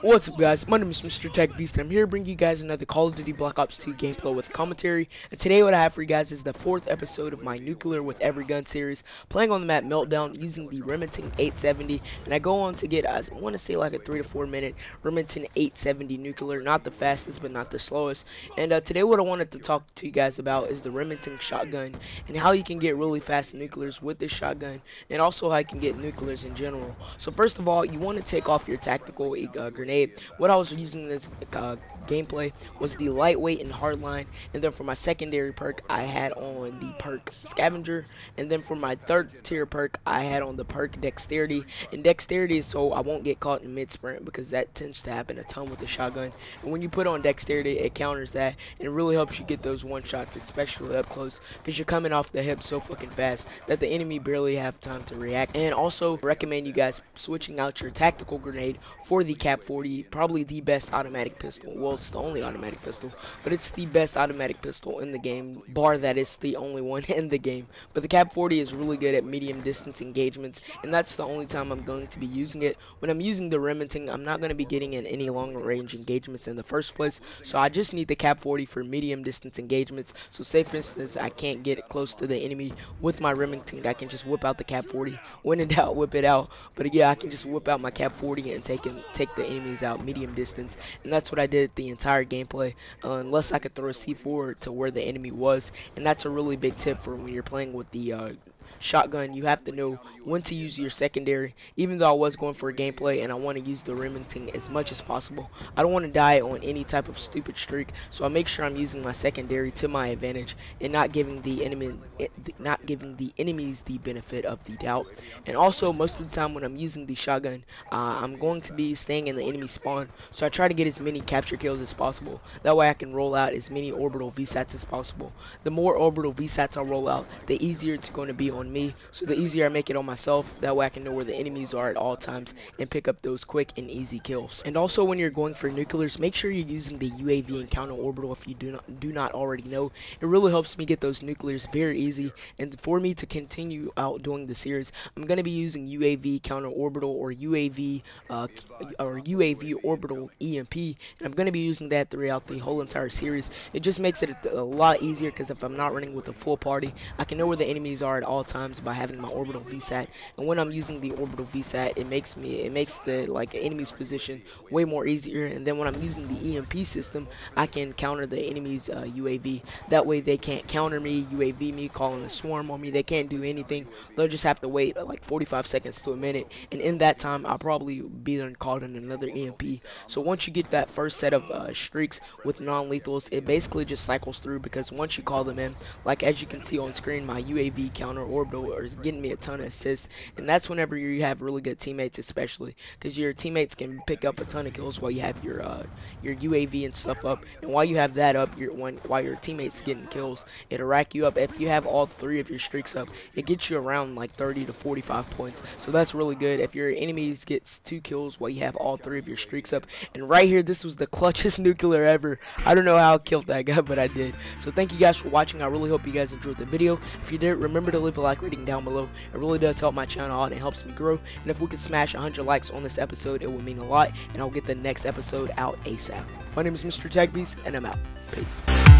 What's up, guys? My name is MrTechBeast, and I'm here to bring you guys another Call of Duty Black Ops 2 gameplay with commentary. And today what I have for you guys is the 4th episode of my Nuclear with Every Gun series, playing on the map Meltdown using the Remington 870. And I go on to get, I want to say like a 3 to 4 minute Remington 870 Nuclear, not the fastest but not the slowest. And today what I wanted to talk to you guys about is the Remington shotgun and how you can get really fast nuclears with this shotgun, and also how you can get nuclears in general. So first of all, you want to take off your tactical grenade. What I was using in this gameplay was the lightweight and hardline, and then for my secondary perk I had on the perk scavenger, and then for my third tier perk I had on the perk dexterity. And dexterity is so I won't get caught in mid sprint, because that tends to happen a ton with the shotgun. And when you put on dexterity, it counters that and it really helps you get those one shots, especially up close, because you're coming off the hip so fucking fast that the enemy barely have time to react. And also recommend you guys switching out your tactical grenade for the Cap 40, probably the best automatic pistol. Well, it's the only automatic pistol, but it's the best automatic pistol in the game, bar that it's the only one in the game. But the Cap 40 is really good at medium distance engagements, and that's the only time I'm going to be using it. When I'm using the Remington, I'm not going to be getting in any long range engagements in the first place, so I just need the Cap 40 for medium distance engagements. So say for instance I can't get close to the enemy with my Remington, I can just whip out the Cap 40. When in doubt, whip it out. But yeah, I can just whip out my Cap 40 and take the enemies out medium distance, and that's what I did the entire gameplay, unless I could throw a C4 to where the enemy was. And that's a really big tip for when you're playing with the shotgun. You have to know when to use your secondary. Even though I was going for a gameplay and I want to use the Remington as much as possible, I don't want to die on any type of stupid streak, so I make sure I'm using my secondary to my advantage and not giving the enemies the benefit of the doubt. And also, most of the time when I'm using the shotgun, I'm going to be staying in the enemy spawn, so I try to get as many capture kills as possible. That way I can roll out as many orbital VSATs as possible. The more orbital VSATs I roll out, the easier it's going to be on me, so the easier I make it on myself. That way I can know where the enemies are at all times and pick up those quick and easy kills. And also, when you're going for nuclears, make sure you're using the UAV and counter orbital if you do not already know. It really helps me get those nuclears very easy, and for me to continue out doing the series, I'm going to be using UAV counter orbital or UAV orbital EMP, and I'm going to be using that throughout the whole entire series. It just makes it a lot easier, because if I'm not running with a full party, I can know where the enemies are at all times by having my orbital VSAT. And when I'm using the orbital VSAT, it makes the enemy's position way more easier. And then when I'm using the EMP system, I can counter the enemy's UAV. That way they can't counter me, UAV me, calling a swarm on me. They can't do anything. They'll just have to wait like 45 seconds to a minute, and in that time I'll probably be then called in another EMP. So once you get that first set of streaks with non-lethals, it basically just cycles through, because once you call them in, like as you can see on screen, my UAV counter orbital is getting me a ton of assists. And that's whenever you have really good teammates, especially because your teammates can pick up a ton of kills while you have your UAV and stuff up. And while you have that up, while your teammates getting kills, it'll rack you up. If you have all 3 of your streaks up, it gets you around like 30 to 45 points. So that's really good if your enemies gets 2 kills while you have all 3 of your streaks up. And right here, this was the clutchest nuclear ever. I don't know how I killed that guy, but I did. So thank you guys for watching. I really hope you guys enjoyed the video. If you did, remember to leave a like rating down below. It really does help my channel out and it helps me grow. And if we could smash 100 likes on this episode, it would mean a lot, and I'll get the next episode out ASAP. My name is MrTechBeast, and I'm out. Peace.